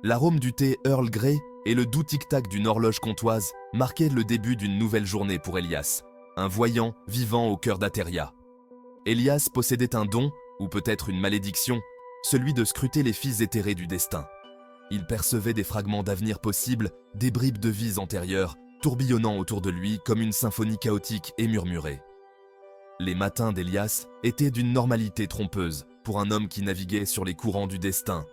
L'arôme du thé Earl Grey et le doux tic-tac d'une horloge comtoise marquaient le début d'une nouvelle journée pour Elias, un voyant vivant au cœur d'Ateria. Elias possédait un don, ou peut-être une malédiction, celui de scruter les fils éthérés du destin. Il percevait des fragments d'avenir possibles, des bribes de vies antérieures, tourbillonnant autour de lui comme une symphonie chaotique et murmurée. Les matins d'Elias étaient d'une normalité trompeuse pour un homme qui naviguait sur les courants du destin.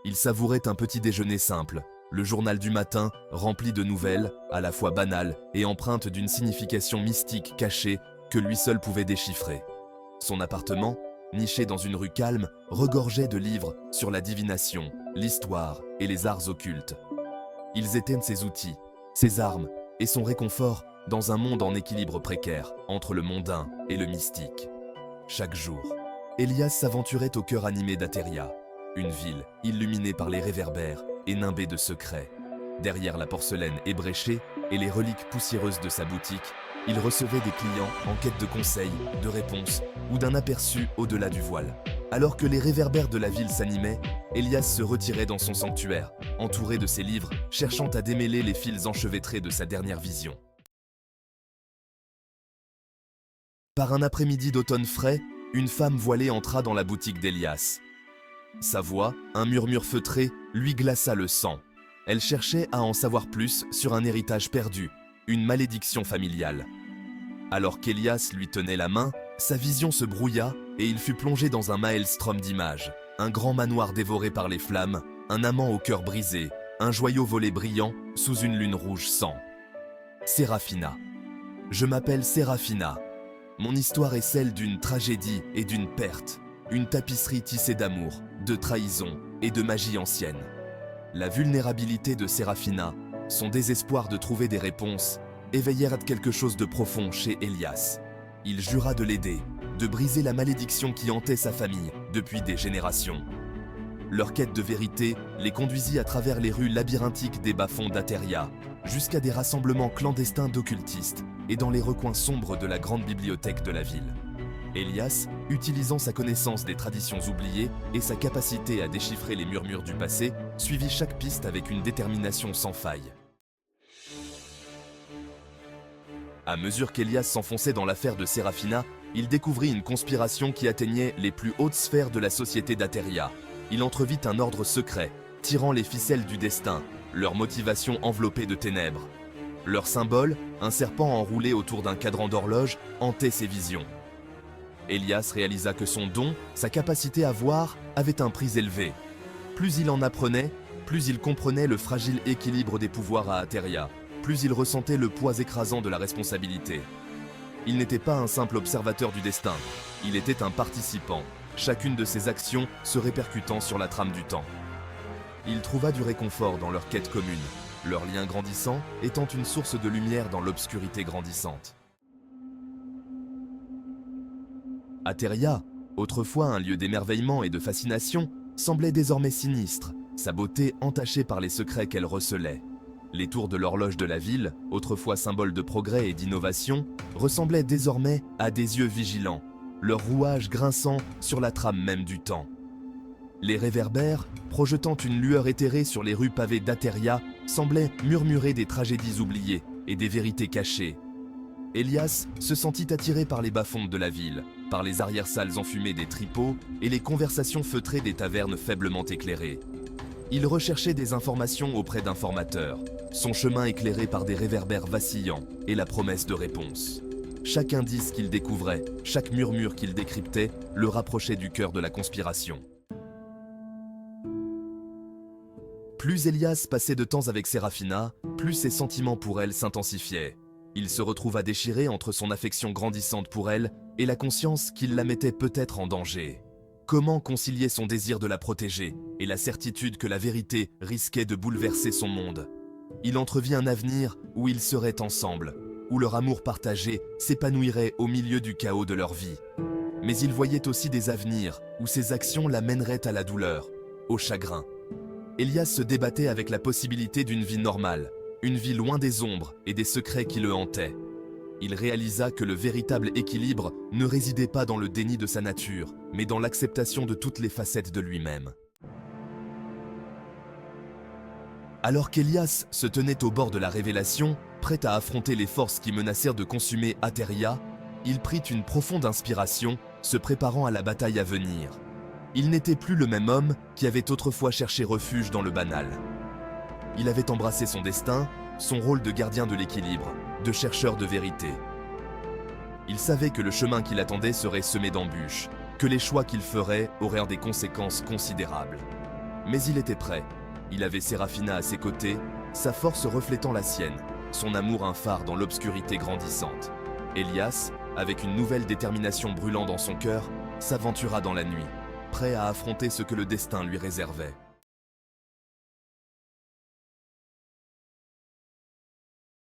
Il savourait un petit déjeuner simple, le journal du matin rempli de nouvelles, à la fois banales et empreintes d'une signification mystique cachée que lui seul pouvait déchiffrer. Son appartement, niché dans une rue calme, regorgeait de livres sur la divination, l'histoire et les arts occultes. Ils étaient ses outils, ses armes et son réconfort dans un monde en équilibre précaire entre le mondain et le mystique. Chaque jour, Elias s'aventurait au cœur animé d'Ateria, une ville illuminée par les réverbères et nimbée de secrets. Derrière la porcelaine ébréchée et les reliques poussiéreuses de sa boutique, il recevait des clients en quête de conseils, de réponses ou d'un aperçu au-delà du voile. Alors que les réverbères de la ville s'animaient, Elias se retirait dans son sanctuaire, entouré de ses livres, cherchant à démêler les fils enchevêtrés de sa dernière vision. Par un après-midi d'automne frais, une femme voilée entra dans la boutique d'Elias. Sa voix, un murmure feutré, lui glaça le sang. Elle cherchait à en savoir plus sur un héritage perdu, une malédiction familiale. Alors qu'Elias lui tenait la main, sa vision se brouilla et il fut plongé dans un maelstrom d'images. Un grand manoir dévoré par les flammes, un amant au cœur brisé, un joyau volé brillant sous une lune rouge sang. Séraphina. Je m'appelle Séraphina. Mon histoire est celle d'une tragédie et d'une perte, une tapisserie tissée d'amour, de trahison et de magie ancienne. La vulnérabilité de Séraphina, son désespoir de trouver des réponses, éveillèrent quelque chose de profond chez Elias. Il jura de l'aider, de briser la malédiction qui hantait sa famille depuis des générations. Leur quête de vérité les conduisit à travers les rues labyrinthiques des bas-fonds d'Ateria, jusqu'à des rassemblements clandestins d'occultistes et dans les recoins sombres de la grande bibliothèque de la ville. Elias, utilisant sa connaissance des traditions oubliées et sa capacité à déchiffrer les murmures du passé, suivit chaque piste avec une détermination sans faille. À mesure qu'Elias s'enfonçait dans l'affaire de Séraphina, il découvrit une conspiration qui atteignait les plus hautes sphères de la société d'Ateria. Il entrevit un ordre secret, tirant les ficelles du destin, leur motivation enveloppée de ténèbres. Leur symbole, un serpent enroulé autour d'un cadran d'horloge, hantait ses visions. Elias réalisa que son don, sa capacité à voir, avait un prix élevé. Plus il en apprenait, plus il comprenait le fragile équilibre des pouvoirs à Ateria, plus il ressentait le poids écrasant de la responsabilité. Il n'était pas un simple observateur du destin, il était un participant, chacune de ses actions se répercutant sur la trame du temps. Il trouva du réconfort dans leur quête commune, leur lien grandissant étant une source de lumière dans l'obscurité grandissante. Ateria, autrefois un lieu d'émerveillement et de fascination, semblait désormais sinistre, sa beauté entachée par les secrets qu'elle recelait. Les tours de l'horloge de la ville, autrefois symbole de progrès et d'innovation, ressemblaient désormais à des yeux vigilants, leur rouage grinçant sur la trame même du temps. Les réverbères, projetant une lueur éthérée sur les rues pavées d'Ateria, semblaient murmurer des tragédies oubliées et des vérités cachées. Elias se sentit attiré par les bas-fonds de la ville, par les arrière-salles enfumées des tripots et les conversations feutrées des tavernes faiblement éclairées. Il recherchait des informations auprès d'informateurs, son chemin éclairé par des réverbères vacillants et la promesse de réponse. Chaque indice qu'il découvrait, chaque murmure qu'il décryptait, le rapprochait du cœur de la conspiration. Plus Elias passait de temps avec Séraphina, plus ses sentiments pour elle s'intensifiaient. Il se retrouva déchiré entre son affection grandissante pour elle et la conscience qu'il la mettait peut-être en danger. Comment concilier son désir de la protéger et la certitude que la vérité risquait de bouleverser son monde? Il entrevit un avenir où ils seraient ensemble, où leur amour partagé s'épanouirait au milieu du chaos de leur vie. Mais il voyait aussi des avenirs où ses actions l'amèneraient à la douleur, au chagrin. Elias se débattait avec la possibilité d'une vie normale, une vie loin des ombres et des secrets qui le hantaient. Il réalisa que le véritable équilibre ne résidait pas dans le déni de sa nature, mais dans l'acceptation de toutes les facettes de lui-même. Alors qu'Élias se tenait au bord de la révélation, prêt à affronter les forces qui menacèrent de consumer Ateria, il prit une profonde inspiration, se préparant à la bataille à venir. Il n'était plus le même homme qui avait autrefois cherché refuge dans le banal. Il avait embrassé son destin, son rôle de gardien de l'équilibre, de chercheur de vérité. Il savait que le chemin qui l'attendait serait semé d'embûches, que les choix qu'il ferait auraient des conséquences considérables. Mais il était prêt. Il avait Séraphina à ses côtés, sa force reflétant la sienne, son amour un phare dans l'obscurité grandissante. Élias, avec une nouvelle détermination brûlant dans son cœur, s'aventura dans la nuit, prêt à affronter ce que le destin lui réservait.